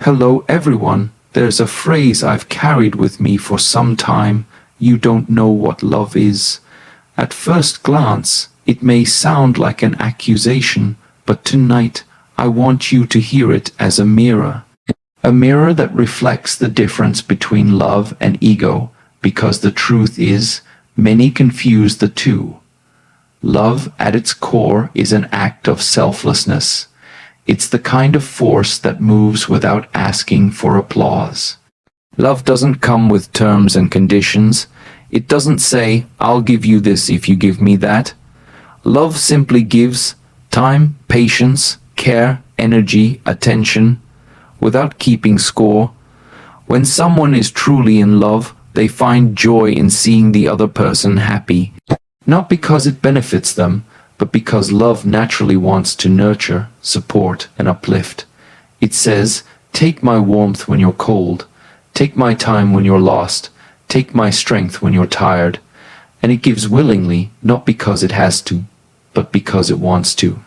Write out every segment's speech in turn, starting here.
Hello everyone, there's a phrase I've carried with me for some time. You don't know what love is. At first glance, it may sound like an accusation, but tonight I want you to hear it as a mirror. A mirror that reflects the difference between love and ego, because the truth is, many confuse the two. Love, at its core, is an act of selflessness. It's the kind of force that moves without asking for applause. Love doesn't come with terms and conditions. It doesn't say, I'll give you this if you give me that. Love simply gives time, patience, care, energy, attention, without keeping score. When someone is truly in love, they find joy in seeing the other person happy. Not because it benefits them, but because love naturally wants to nurture, support, and uplift. It says, take my warmth when you're cold, take my time when you're lost, take my strength when you're tired. And it gives willingly, not because it has to, but because it wants to.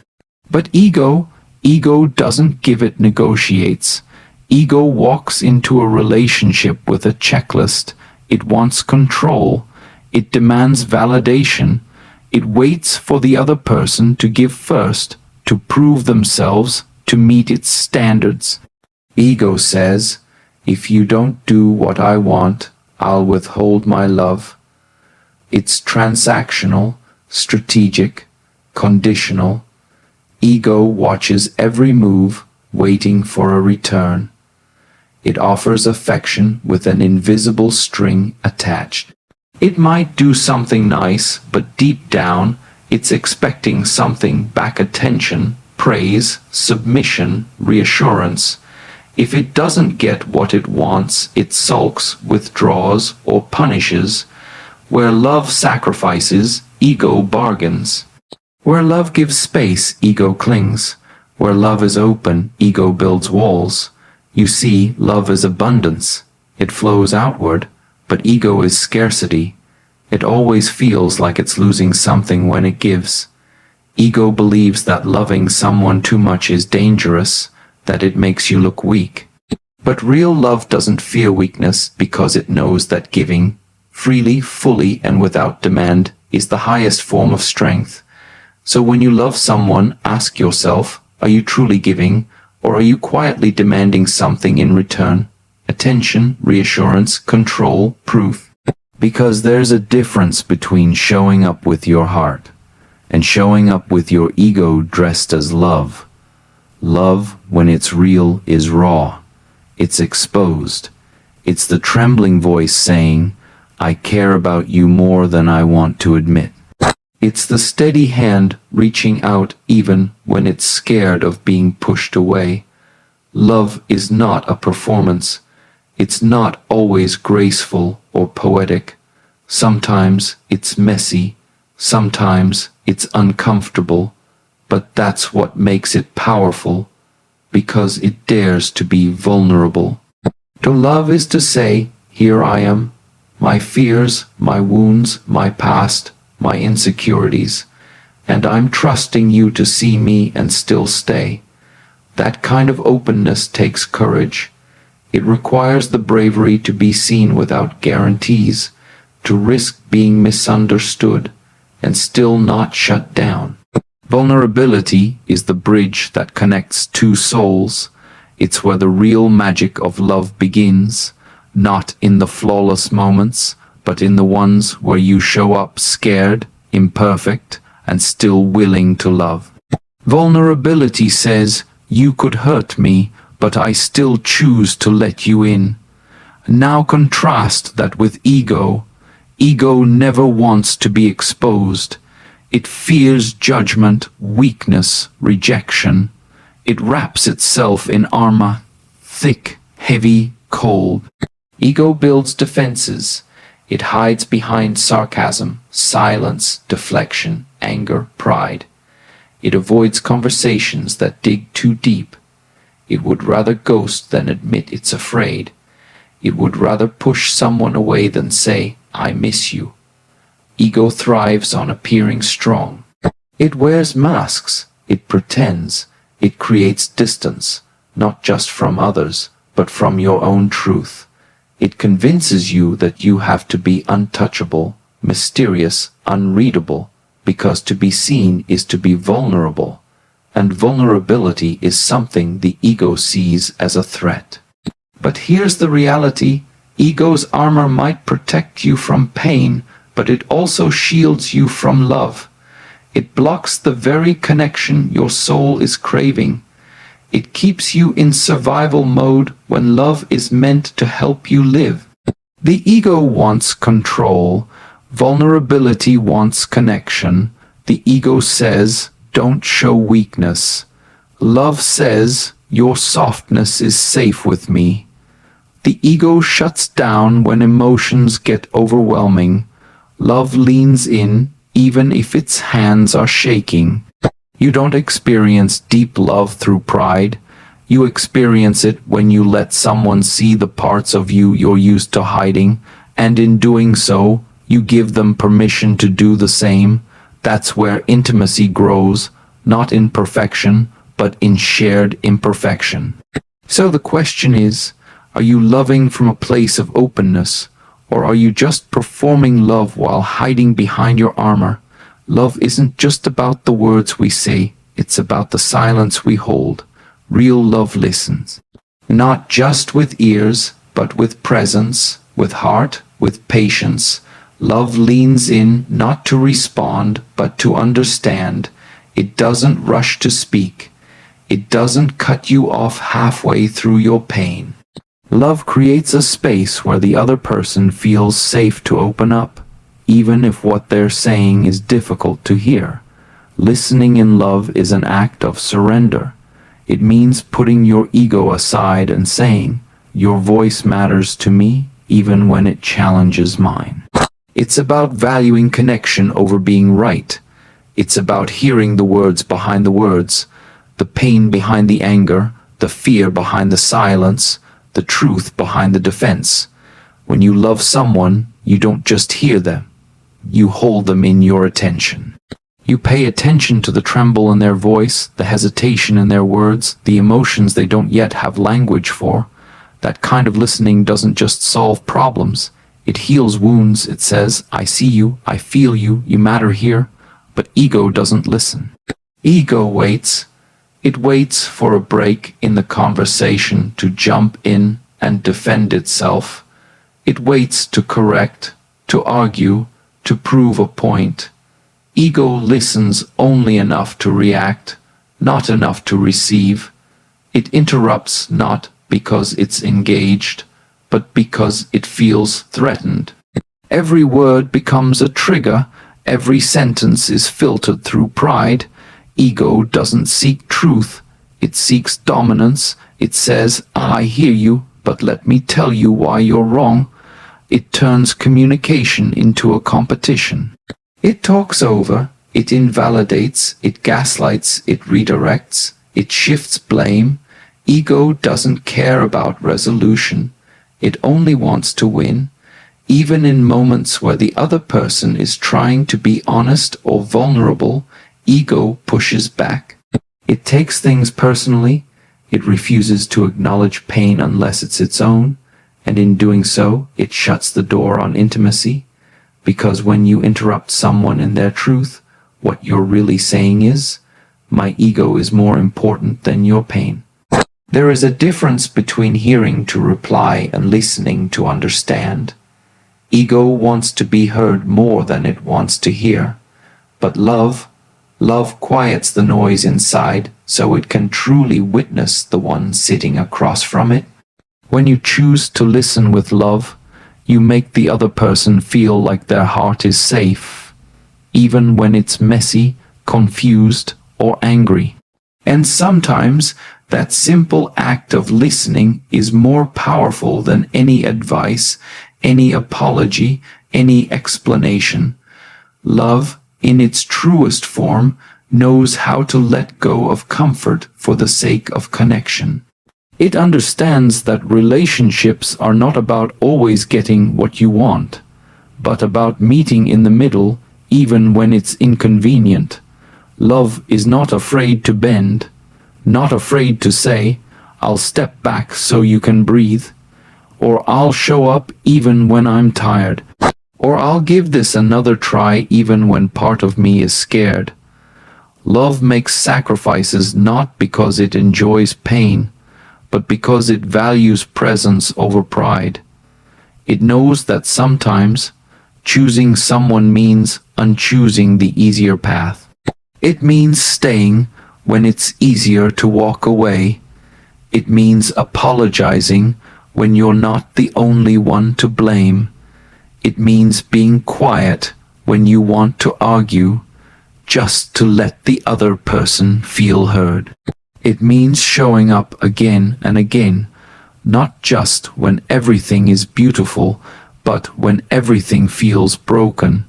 But ego doesn't give, it negotiates. Ego walks into a relationship with a checklist. It wants control. It demands validation. It waits for the other person to give first, to prove themselves, to meet its standards. Ego says, if you don't do what I want, I'll withhold my love. It's transactional, strategic, conditional. Ego watches every move, waiting for a return. It offers affection with an invisible string attached. It might do something nice, but deep down, it's expecting something back: attention, praise, submission, reassurance. If it doesn't get what it wants, it sulks, withdraws, or punishes. Where love sacrifices, ego bargains. Where love gives space, ego clings. Where love is open, ego builds walls. You see, love is abundance. It flows outward. But ego is scarcity. It always feels like it's losing something when it gives. Ego believes that loving someone too much is dangerous, that it makes you look weak. But real love doesn't fear weakness because it knows that giving, freely, fully, and without demand, is the highest form of strength. So when you love someone, ask yourself, are you truly giving, or are you quietly demanding something in return? Attention, reassurance, control, proof. Because there's a difference between showing up with your heart and showing up with your ego dressed as love. Love, when it's real, is raw. It's exposed. It's the trembling voice saying, I care about you more than I want to admit. It's the steady hand reaching out even when it's scared of being pushed away. Love is not a performance. It's not always graceful or poetic. Sometimes it's messy. Sometimes it's uncomfortable. But that's what makes it powerful, because it dares to be vulnerable. To love is to say, here I am, my fears, my wounds, my past, my insecurities, and I'm trusting you to see me and still stay. That kind of openness takes courage. It requires the bravery to be seen without guarantees, to risk being misunderstood and still not shut down. Vulnerability is the bridge that connects two souls. It's where the real magic of love begins, not in the flawless moments, but in the ones where you show up scared, imperfect, and still willing to love. Vulnerability says, you could hurt me, but I still choose to let you in. Now contrast that with ego. Ego never wants to be exposed. It fears judgment, weakness, rejection. It wraps itself in armor, thick, heavy, cold. Ego builds defenses. It hides behind sarcasm, silence, deflection, anger, pride. It avoids conversations that dig too deep. It would rather ghost than admit it's afraid. It would rather push someone away than say, I miss you. Ego thrives on appearing strong. It wears masks. It pretends. It creates distance, not just from others, but from your own truth. It convinces you that you have to be untouchable, mysterious, unreadable, because to be seen is to be vulnerable, and vulnerability is something the ego sees as a threat. But here's the reality: ego's armor might protect you from pain, but it also shields you from love. It blocks the very connection your soul is craving. It keeps you in survival mode when love is meant to help you live. The ego wants control. Vulnerability wants connection. The ego says, "Don't show weakness." Love says, "Your softness is safe with me." The ego shuts down when emotions get overwhelming. Love leans in, even if its hands are shaking. You don't experience deep love through pride. You experience it when you let someone see the parts of you you're used to hiding, and in doing so, you give them permission to do the same. That's where intimacy grows, not in perfection, but in shared imperfection. So the question is, are you loving from a place of openness, or are you just performing love while hiding behind your armor? Love isn't just about the words we say, it's about the silence we hold. Real love listens. Not just with ears, but with presence, with heart, with patience. Love leans in not to respond, but to understand. It doesn't rush to speak. It doesn't cut you off halfway through your pain. Love creates a space where the other person feels safe to open up, even if what they're saying is difficult to hear. Listening in love is an act of surrender. It means putting your ego aside and saying, "Your voice matters to me, even when it challenges mine." It's about valuing connection over being right. It's about hearing the words behind the words, the pain behind the anger, the fear behind the silence, the truth behind the defense. When you love someone, you don't just hear them. You hold them in your attention. You pay attention to the tremble in their voice, the hesitation in their words, the emotions they don't yet have language for. That kind of listening doesn't just solve problems. It heals wounds. It says, "I see you, I feel you, you matter here." But ego doesn't listen. Ego waits. It waits for a break in the conversation to jump in and defend itself. It waits to correct, to argue, to prove a point. Ego listens only enough to react, not enough to receive. It interrupts not because it's engaged, but because it feels threatened. Every word becomes a trigger. Every sentence is filtered through pride. Ego doesn't seek truth. It seeks dominance. It says, "I hear you, but let me tell you why you're wrong." It turns communication into a competition. It talks over, it invalidates, it gaslights, it redirects, it shifts blame. Ego doesn't care about resolution. It only wants to win. Even in moments where the other person is trying to be honest or vulnerable, ego pushes back. It takes things personally. It refuses to acknowledge pain unless it's its own, and in doing so, it shuts the door on intimacy. Because when you interrupt someone in their truth, what you're really saying is, "My ego is more important than your pain." There is a difference between hearing to reply and listening to understand. Ego wants to be heard more than it wants to hear. But love quiets the noise inside so it can truly witness the one sitting across from it. When you choose to listen with love, you make the other person feel like their heart is safe, even when it's messy, confused, or angry. And sometimes that simple act of listening is more powerful than any advice, any apology, any explanation. Love, in its truest form, knows how to let go of comfort for the sake of connection. It understands that relationships are not about always getting what you want, but about meeting in the middle, even when it's inconvenient. Love is not afraid to bend, not afraid to say, I'll step back so you can breathe. Or I'll show up even when I'm tired. Or I'll give this another try even when part of me is scared. Love makes sacrifices not because it enjoys pain, but because it values presence over pride. It knows that sometimes choosing someone means unchoosing the easier path. It means staying when it's easier to walk away. It means apologizing when you're not the only one to blame. It means being quiet when you want to argue, just to let the other person feel heard. It means showing up again and again, not just when everything is beautiful, but when everything feels broken.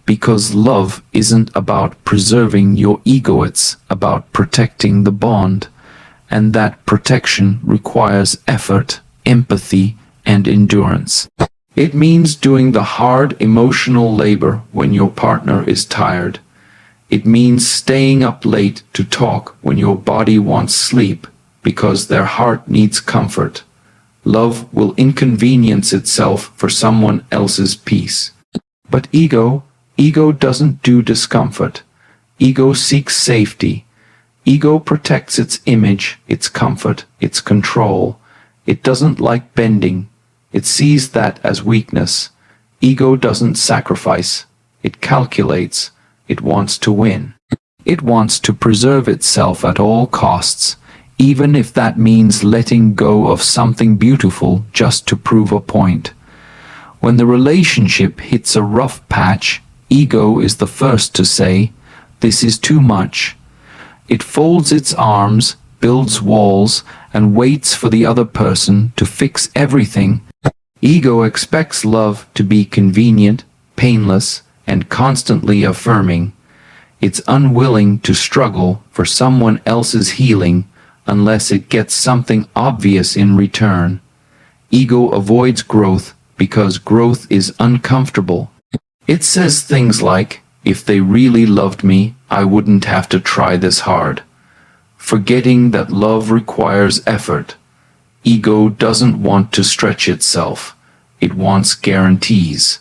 Because love isn't about preserving your ego, it's about protecting the bond. And that protection requires effort, empathy, and endurance. It means doing the hard emotional labor when your partner is tired. It means staying up late to talk when your body wants sleep because their heart needs comfort. Love will inconvenience itself for someone else's peace. But ego doesn't do discomfort. Ego seeks safety. Ego protects its image, its comfort, its control. It doesn't like bending. It sees that as weakness. Ego doesn't sacrifice. It calculates. It wants to win. It wants to preserve itself at all costs, even if that means letting go of something beautiful just to prove a point. When the relationship hits a rough patch, ego is the first to say, "This is too much." It folds its arms, builds walls, and waits for the other person to fix everything. Ego expects love to be convenient, painless, and constantly affirming. It's unwilling to struggle for someone else's healing unless it gets something obvious in return. Ego avoids growth because growth is uncomfortable. It says things like, "If they really loved me, I wouldn't have to try this hard," forgetting that love requires effort. Ego doesn't want to stretch itself. It wants guarantees.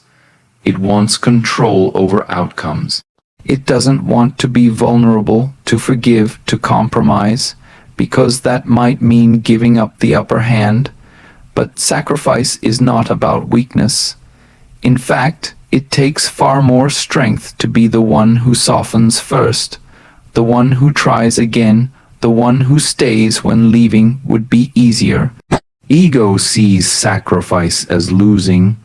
It wants control over outcomes. It doesn't want to be vulnerable, to forgive, to compromise, because that might mean giving up the upper hand. But sacrifice is not about weakness. In fact, it takes far more strength to be the one who softens first, the one who tries again, the one who stays when leaving would be easier. Ego sees sacrifice as losing,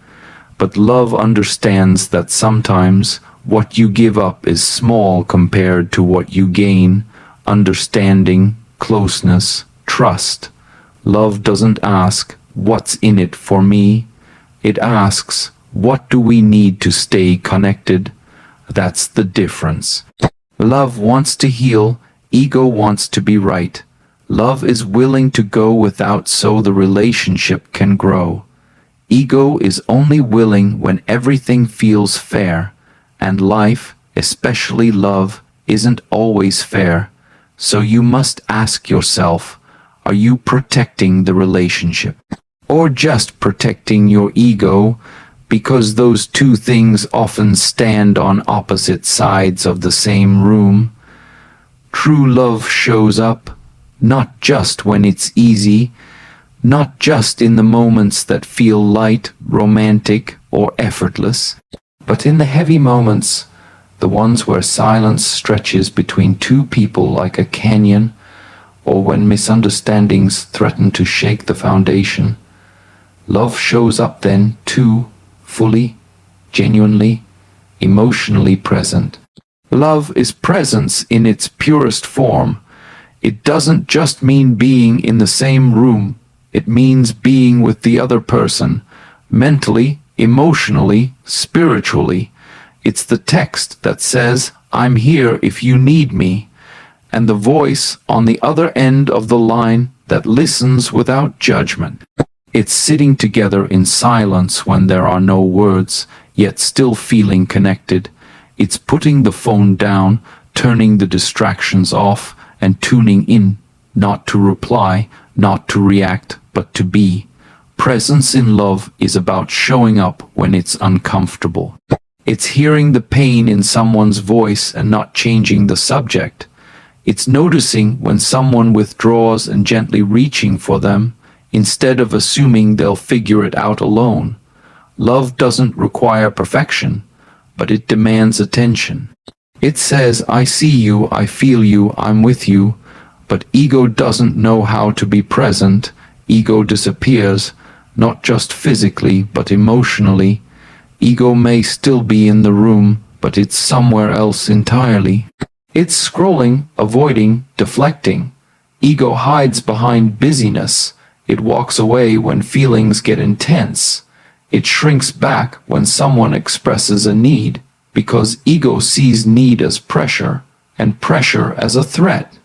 but love understands that sometimes what you give up is small compared to what you gain: understanding, closeness, trust. Love doesn't ask, "What's in it for me?" It asks, "What do we need to stay connected?" That's the difference. Love wants to heal, ego wants to be right. Love is willing to go without so the relationship can grow. Ego is only willing when everything feels fair, and life, especially love, isn't always fair. So you must ask yourself, are you protecting the relationship? Or just protecting your ego? Because those two things often stand on opposite sides of the same room. True love shows up, not just when it's easy, not just in the moments that feel light, romantic, or effortless, but in the heavy moments, the ones where silence stretches between two people like a canyon, or when misunderstandings threaten to shake the foundation. Love shows up then, too, fully, genuinely, emotionally present. Love is presence in its purest form. It doesn't just mean being in the same room. It means being with the other person, mentally, emotionally, spiritually. It's the text that says, "I'm here if you need me," and the voice on the other end of the line that listens without judgment. It's sitting together in silence when there are no words, yet still feeling connected. It's putting the phone down, turning the distractions off, and tuning in, not to reply, not to react, but to be. Presence in love is about showing up when it's uncomfortable. It's hearing the pain in someone's voice and not changing the subject. It's noticing when someone withdraws and gently reaching for them, instead of assuming they'll figure it out alone. Love doesn't require perfection, but it demands attention. It says, I see you, I feel you, I'm with you, but ego doesn't know how to be present. Ego disappears, not just physically, but emotionally. Ego may still be in the room, but it's somewhere else entirely. It's scrolling, avoiding, deflecting. Ego hides behind busyness. It walks away when feelings get intense. It shrinks back when someone expresses a need, because ego sees need as pressure, and pressure as a threat.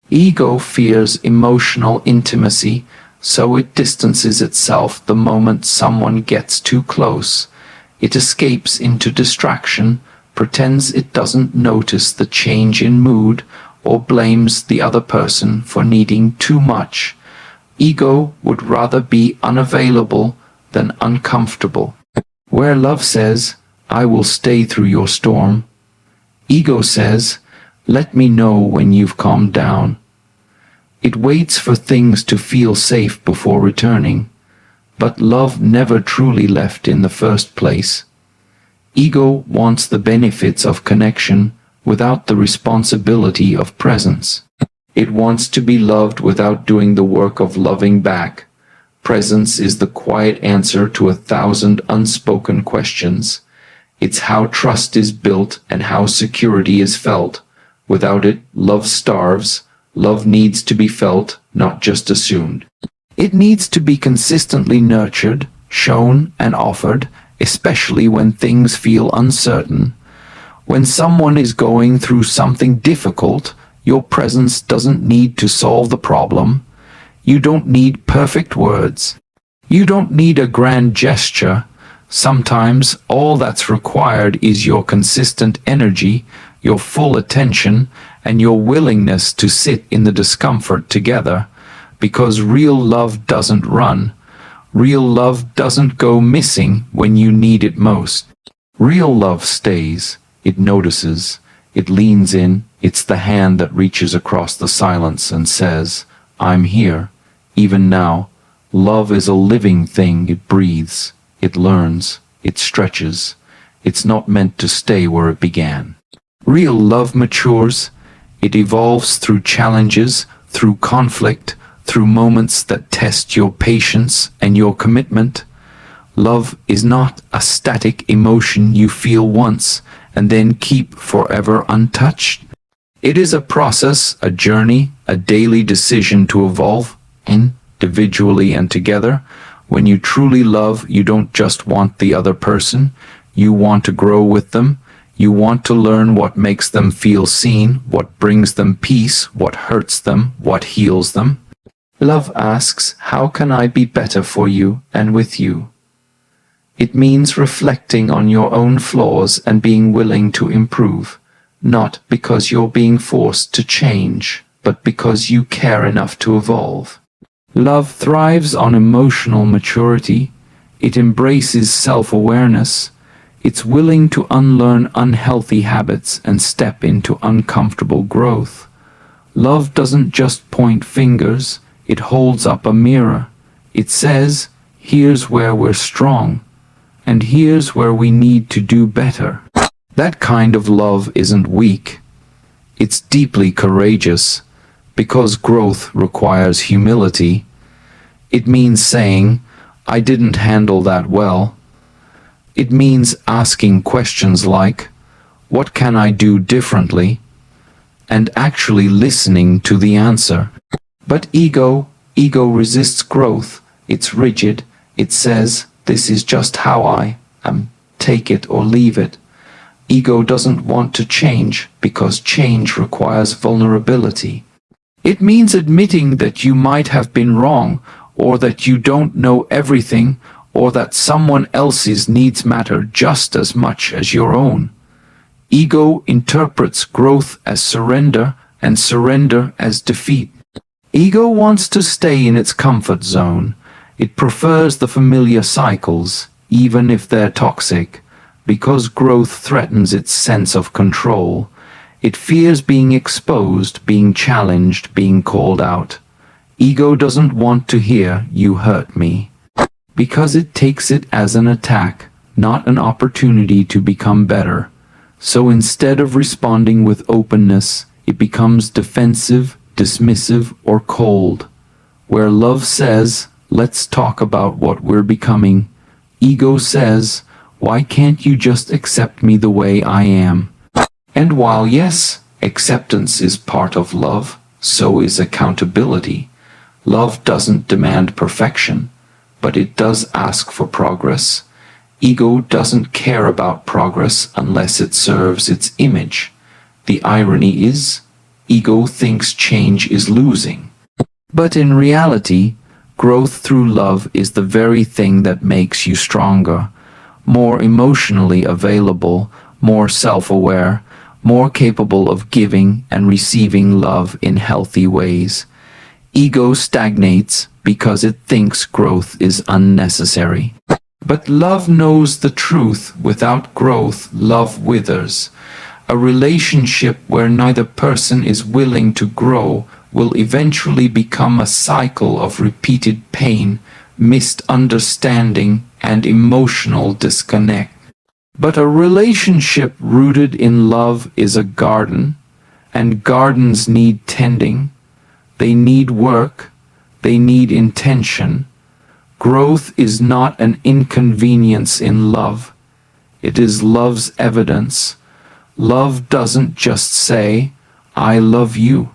Ego fears emotional intimacy, so it distances itself the moment someone gets too close. It escapes into distraction, pretends it doesn't notice the change in mood, or blames the other person for needing too much. Ego would rather be unavailable than uncomfortable. Where love says, I will stay through your storm, ego says, let me know when you've calmed down. It waits for things to feel safe before returning, but love never truly left in the first place. Ego wants the benefits of connection without the responsibility of presence. It wants to be loved without doing the work of loving back. Presence is the quiet answer to 1,000 unspoken questions. It's how trust is built and how security is felt. Without it, love starves. Love needs to be felt, not just assumed. It needs to be consistently nurtured, shown, and offered, especially when things feel uncertain. When someone is going through something difficult, your presence doesn't need to solve the problem. You don't need perfect words. You don't need a grand gesture. Sometimes all that's required is your consistent energy, your full attention, and your willingness to sit in the discomfort together, because real love doesn't run. Real love doesn't go missing when you need it most. Real love stays. It notices. It leans in. It's the hand that reaches across the silence and says, I'm here, even now. Love is a living thing. It breathes. It learns. It stretches. It's not meant to stay where it began. Real love matures. It evolves through challenges, through conflict, through moments that test your patience and your commitment. Love is not a static emotion you feel once and then keep forever untouched. It is a process, a journey, a daily decision to evolve, individually and together. When you truly love, you don't just want the other person, you want to grow with them. You want to learn what makes them feel seen, what brings them peace, what hurts them, what heals them. Love asks, how can I be better for you and with you? It means reflecting on your own flaws and being willing to improve, not because you're being forced to change, but because you care enough to evolve. Love thrives on emotional maturity. It embraces self-awareness. It's willing to unlearn unhealthy habits and step into uncomfortable growth. Love doesn't just point fingers, it holds up a mirror. It says, here's where we're strong, and here's where we need to do better. That kind of love isn't weak. It's deeply courageous, because growth requires humility. It means saying, I didn't handle that well. It means asking questions like, what can I do differently? And actually listening to the answer. But ego resists growth. It's rigid. It says, this is just how I am. Take it or leave it. Ego doesn't want to change because change requires vulnerability. It means admitting that you might have been wrong, or that you don't know everything, or that someone else's needs matter just as much as your own. Ego interprets growth as surrender and surrender as defeat. Ego wants to stay in its comfort zone. It prefers the familiar cycles, even if they're toxic, because growth threatens its sense of control. It fears being exposed, being challenged, being called out. Ego doesn't want to hear, "You hurt me," because it takes it as an attack, not an opportunity to become better. So instead of responding with openness, it becomes defensive, dismissive, or cold. Where love says, "Let's talk about what we're becoming," ego says, "Why can't you just accept me the way I am?" And while yes, acceptance is part of love, so is accountability. Love doesn't demand perfection, but it does ask for progress. Ego doesn't care about progress unless it serves its image. The irony is, ego thinks change is losing. But in reality, growth through love is the very thing that makes you stronger, more emotionally available, more self-aware, more capable of giving and receiving love in healthy ways. Ego stagnates because it thinks growth is unnecessary. But love knows the truth. Without growth, love withers. A relationship where neither person is willing to grow will eventually become a cycle of repeated pain, misunderstanding, and emotional disconnect. But a relationship rooted in love is a garden, and gardens need tending. They need work. They need intention. Growth is not an inconvenience in love. It is love's evidence. Love doesn't just say, "I love you."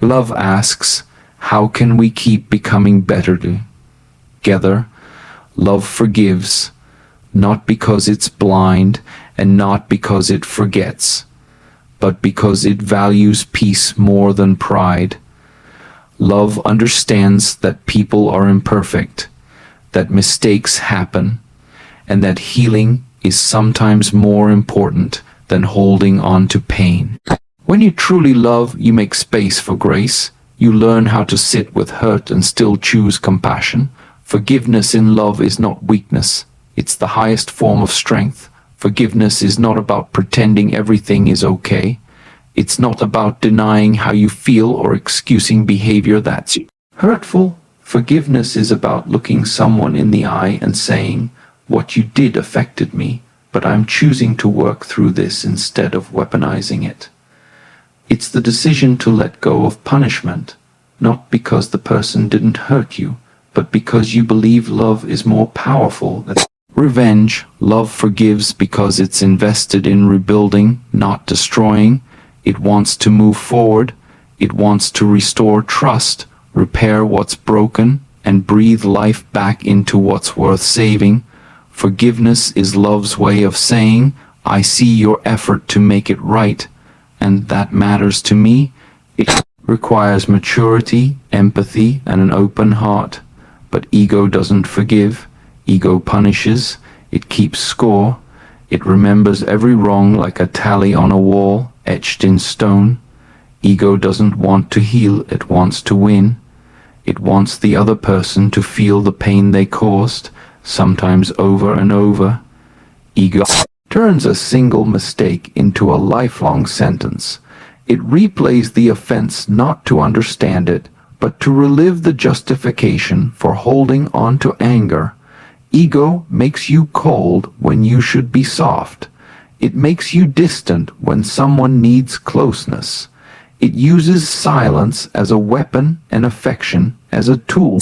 Love asks, "How can we keep becoming better together?" Love forgives, not because it's blind and not because it forgets, but because it values peace more than pride. Love understands that people are imperfect, that mistakes happen, and that healing is sometimes more important than holding on to pain. When you truly love, you make space for grace. You learn how to sit with hurt and still choose compassion. Forgiveness in love is not weakness. It's the highest form of strength. Forgiveness is not about pretending everything is okay. It's not about denying how you feel or excusing behavior that's hurtful. Forgiveness is about looking someone in the eye and saying, "What you did affected me, but I'm choosing to work through this instead of weaponizing it." It's the decision to let go of punishment, not because the person didn't hurt you, but because you believe love is more powerful than revenge. Love forgives because it's invested in rebuilding, not destroying. It wants to move forward. It wants to restore trust, repair what's broken, and breathe life back into what's worth saving. Forgiveness is love's way of saying, "I see your effort to make it right, and that matters to me." It requires maturity, empathy, and an open heart. But ego doesn't forgive. Ego punishes. It keeps score. It remembers every wrong like a tally on a wall, etched in stone. Ego doesn't want to heal. It wants to win. It wants the other person to feel the pain they caused, sometimes over and over. Ego turns a single mistake into a lifelong sentence. It replays the offense not to understand it, but to relive the justification for holding on to anger. Ego makes you cold when you should be soft. It makes you distant when someone needs closeness. It uses silence as a weapon and affection as a tool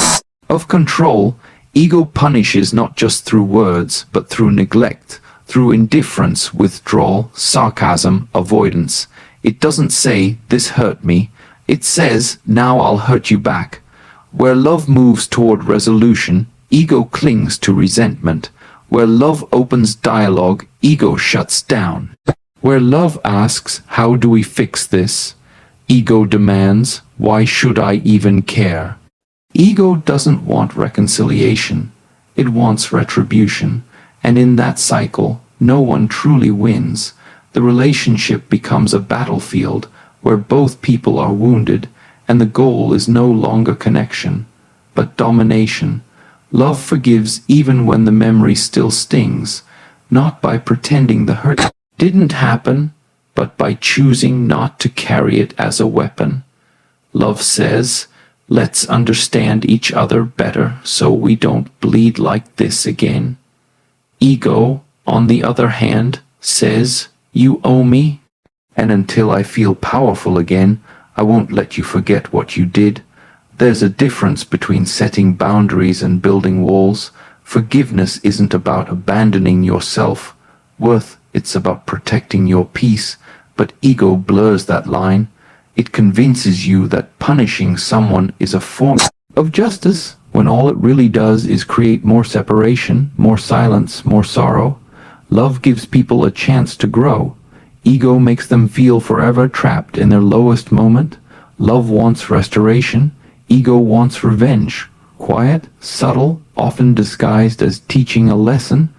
of control. Ego punishes not just through words, but through neglect, through indifference, withdrawal, sarcasm, avoidance. It doesn't say, "This hurt me." It says, "Now I'll hurt you back." Where love moves toward resolution, ego clings to resentment. Where love opens dialogue, ego shuts down. Where love asks, "How do we fix this?" ego demands, "Why should I even care?" Ego doesn't want reconciliation. It wants retribution. And in that cycle, no one truly wins. The relationship becomes a battlefield where both people are wounded, and the goal is no longer connection, but domination. Love forgives even when the memory still stings, not by pretending the hurt didn't happen, but by choosing not to carry it as a weapon. Love says, let's understand each other better so we don't bleed like this again. Ego, on the other hand, says, you owe me, and until I feel powerful again, I won't let you forget what you did. There's a difference between setting boundaries and building walls. Forgiveness isn't about abandoning your self-worth, it's about protecting your peace, but ego blurs that line. It convinces you that punishing someone is a form of justice, when all it really does is create more separation, more silence, more sorrow. Love gives people a chance to grow. Ego makes them feel forever trapped in their lowest moment. Love wants restoration. Ego wants revenge. Quiet, subtle, often disguised as teaching a lesson.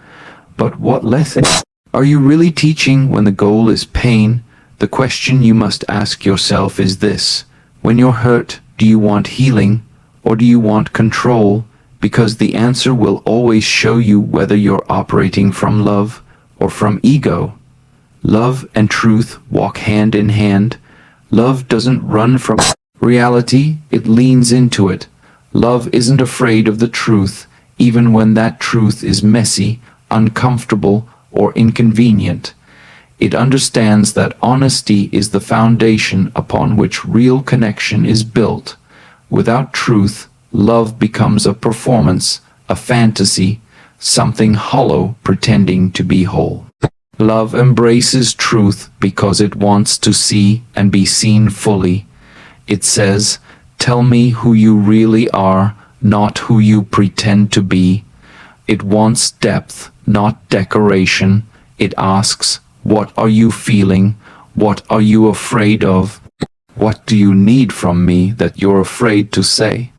But what lesson are you really teaching when the goal is pain? The question you must ask yourself is this: when you're hurt, do you want healing or do you want control? Because the answer will always show you whether you're operating from love or from ego. Love and truth walk hand in hand. Love doesn't run from reality, it leans into it. Love isn't afraid of the truth, even when that truth is messy, uncomfortable, or inconvenient. It understands that honesty is the foundation upon which real connection is built. Without truth, love becomes a performance, a fantasy, something hollow pretending to be whole. Love embraces truth because it wants to see and be seen fully. It says, tell me who you really are, not who you pretend to be. It wants depth, not decoration. It asks, what are you feeling? What are you afraid of? What do you need from me that you're afraid to say?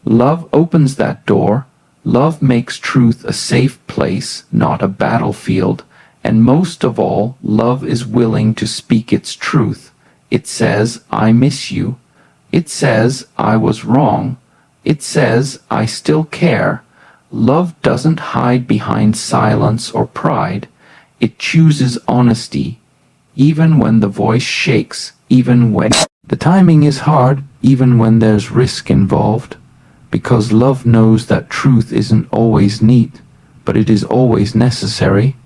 Love opens that door. Love makes truth a safe place, not a battlefield. And most of all, love is willing to speak its truth. It says, I miss you. It says, I was wrong. It says, I still care. Love doesn't hide behind silence or pride. It chooses honesty, even when the voice shakes, even when the timing is hard, even when there's risk involved. Because love knows that truth isn't always neat, but it is always necessary.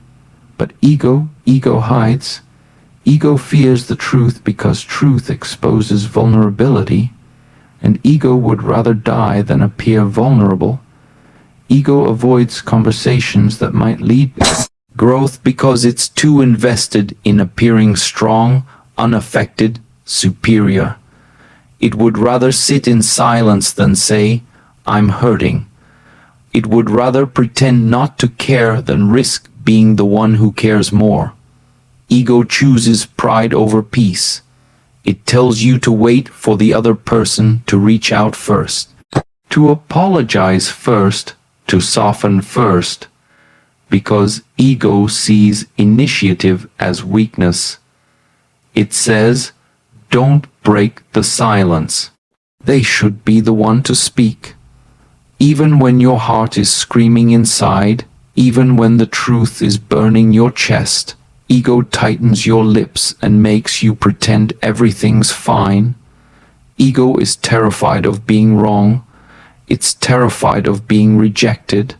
But ego hides. Ego fears the truth because truth exposes vulnerability, and ego would rather die than appear vulnerable. Ego avoids conversations that might lead to growth because it's too invested in appearing strong, unaffected, superior. It would rather sit in silence than say, I'm hurting. It would rather pretend not to care than risk being the one who cares more. Ego chooses pride over peace. It tells you to wait for the other person to reach out first, to apologize first, to soften first, because ego sees initiative as weakness. It says, don't break the silence. They should be the one to speak. Even when your heart is screaming inside, even when the truth is burning your chest, ego tightens your lips and makes you pretend everything's fine. Ego is terrified of being wrong. It's terrified of being rejected.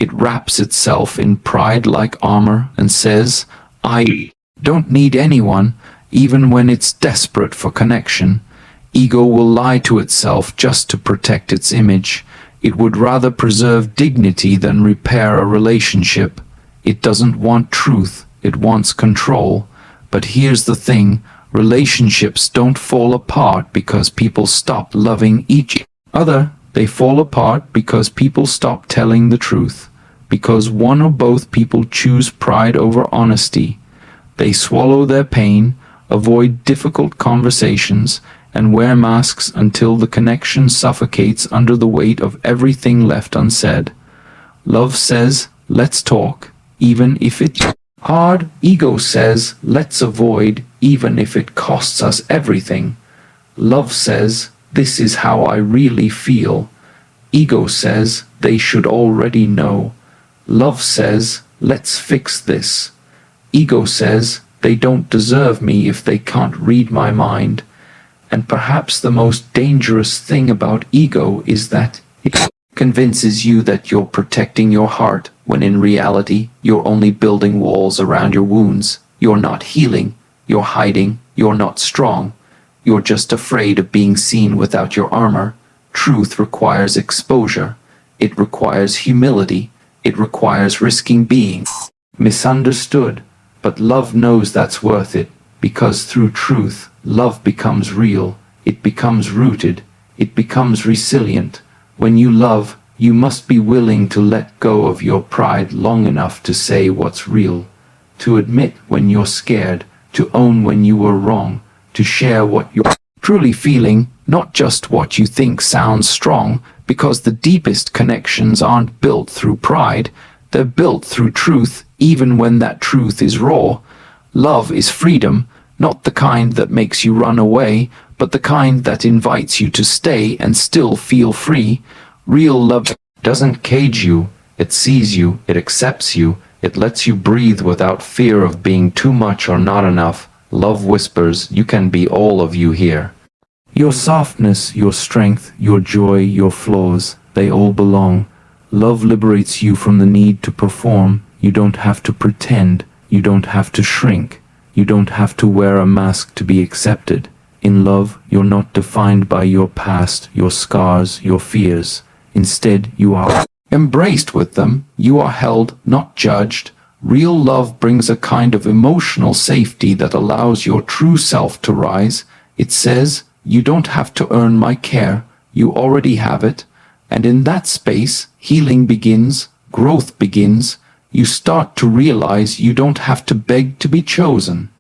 It wraps itself in pride like armor and says, I don't need anyone, even when it's desperate for connection. Ego will lie to itself just to protect its image. It would rather preserve dignity than repair a relationship. It doesn't want truth, it wants control. But here's the thing, relationships don't fall apart because people stop loving each other. They fall apart because people stop telling the truth. Because one or both people choose pride over honesty. They swallow their pain, avoid difficult conversations, and wear masks until the connection suffocates under the weight of everything left unsaid. Love says, let's talk, even if it's hard. Ego says, let's avoid, even if it costs us everything. Love says, this is how I really feel. Ego says they should already know. Love says, let's fix this. Ego says they don't deserve me if they can't read my mind. And perhaps the most dangerous thing about ego is that it convinces you that you're protecting your heart, when in reality, you're only building walls around your wounds. You're not healing, you're hiding, you're not strong. You're just afraid of being seen without your armor. Truth requires exposure. It requires humility. It requires risking being misunderstood. But love knows that's worth it, because through truth, love becomes real. It becomes rooted. It becomes resilient. When you love, you must be willing to let go of your pride long enough to say what's real, to admit when you're scared, to own when you were wrong, to share what you're truly feeling, not just what you think sounds strong, because the deepest connections aren't built through pride, they're built through truth, even when that truth is raw. Love is freedom, not the kind that makes you run away, but the kind that invites you to stay and still feel free. Real love doesn't cage you, it sees you, it accepts you, it lets you breathe without fear of being too much or not enough. Love whispers, you can be all of you here. Your softness, your strength, your joy, your flaws, they all belong. Love liberates you from the need to perform. You don't have to pretend. You don't have to shrink. You don't have to wear a mask to be accepted. In love, you're not defined by your past, your scars, your fears. Instead, you are embraced with them. You are held, not judged. Real love brings a kind of emotional safety that allows your true self to rise. It says, you don't have to earn my care. You already have it. And in that space, healing begins, growth begins. You start to realize you don't have to beg to be chosen.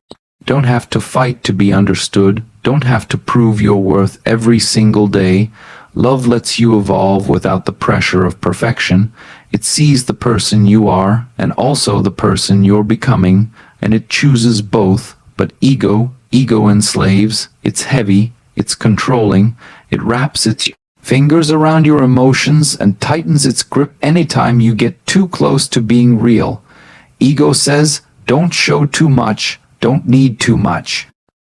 Don't have to fight to be understood. Don't have to prove your worth every single day. Love lets you evolve without the pressure of perfection. It sees the person you are and also the person you're becoming, and it chooses both. But ego enslaves. It's heavy, it's controlling, it wraps its fingers around your emotions and tightens its grip anytime you get too close to being real. Ego says, don't show too much, don't need too much.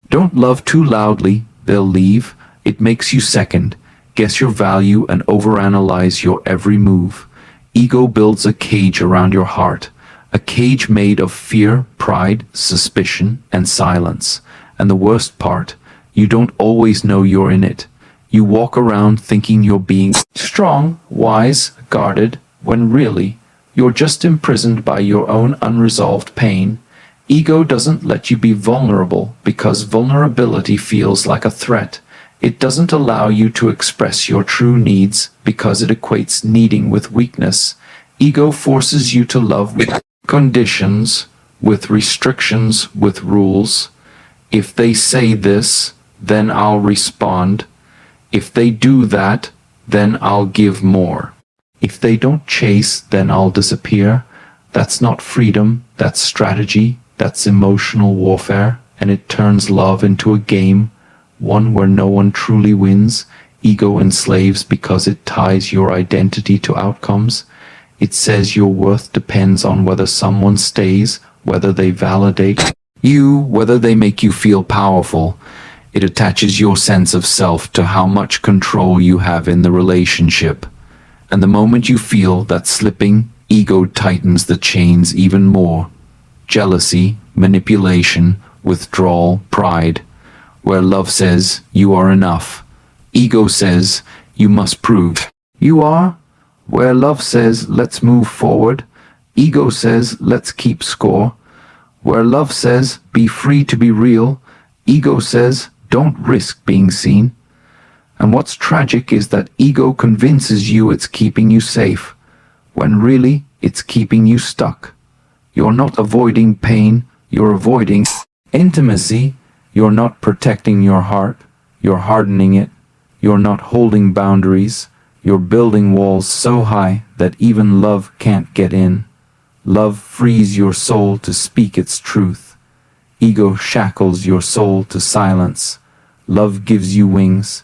Don't love too loudly, they'll leave. It makes you second, guess your value and overanalyze your every move. Ego builds a cage around your heart, a cage made of fear, pride, suspicion, and silence. And the worst part, you don't always know you're in it. You walk around thinking you're being strong, wise, guarded, when really, you're just imprisoned by your own unresolved pain. Ego doesn't let you be vulnerable because vulnerability feels like a threat. It doesn't allow you to express your true needs because it equates needing with weakness. Ego forces you to love with conditions, with restrictions, with rules. If they say this, then I'll respond. If they do that, then I'll give more. If they don't chase, then I'll disappear. That's not freedom, that's strategy, that's emotional warfare, and it turns love into a game, one where no one truly wins. Ego enslaves because it ties your identity to outcomes. It says your worth depends on whether someone stays, whether they validate you, whether they make you feel powerful. It attaches your sense of self to how much control you have in the relationship. And the moment you feel that slipping, ego tightens the chains even more. Jealousy, manipulation, withdrawal, pride. Where love says, you are enough. Ego says, you must prove you are. Where love says, let's move forward. Ego says, let's keep score. Where love says, be free to be real. Ego says, don't risk being seen. And what's tragic is that ego convinces you it's keeping you safe, when really it's keeping you stuck. You're not avoiding pain, you're avoiding intimacy. You're not protecting your heart, you're hardening it. You're not holding boundaries, you're building walls so high that even love can't get in. Love frees your soul to speak its truth. Ego shackles your soul to silence. Love gives you wings.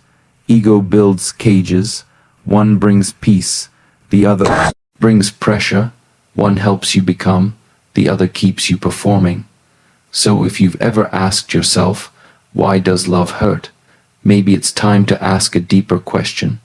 Ego builds cages. One brings peace, the other brings pressure. One helps you become, the other keeps you performing. So if you've ever asked yourself, why does love hurt? Maybe it's time to ask a deeper question.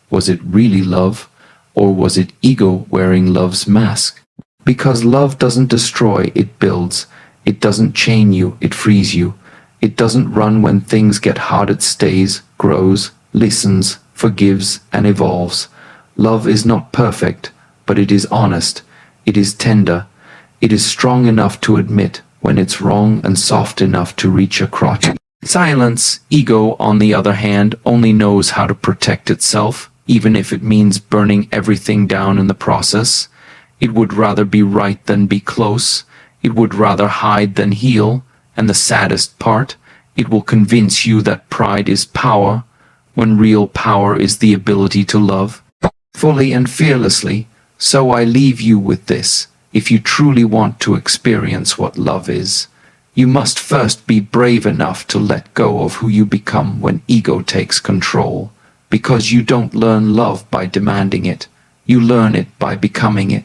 Was it really love, or was it ego wearing love's mask? Because love doesn't destroy, it builds. It doesn't chain you, it frees you. It doesn't run when things get hard, it stays, grows, listens, forgives, and evolves. Love is not perfect, but it is honest. It is tender. It is strong enough to admit when it's wrong and soft enough to reach a crotch. Silence, ego, on the other hand, only knows how to protect itself, even if it means burning everything down in the process. It would rather be right than be close. It would rather hide than heal. And the saddest part, it will convince you that pride is power, when real power is the ability to love fully and fearlessly. So I leave you with this. If you truly want to experience what love is, you must first be brave enough to let go of who you become when ego takes control. Because you don't learn love by demanding it. You learn it by becoming it.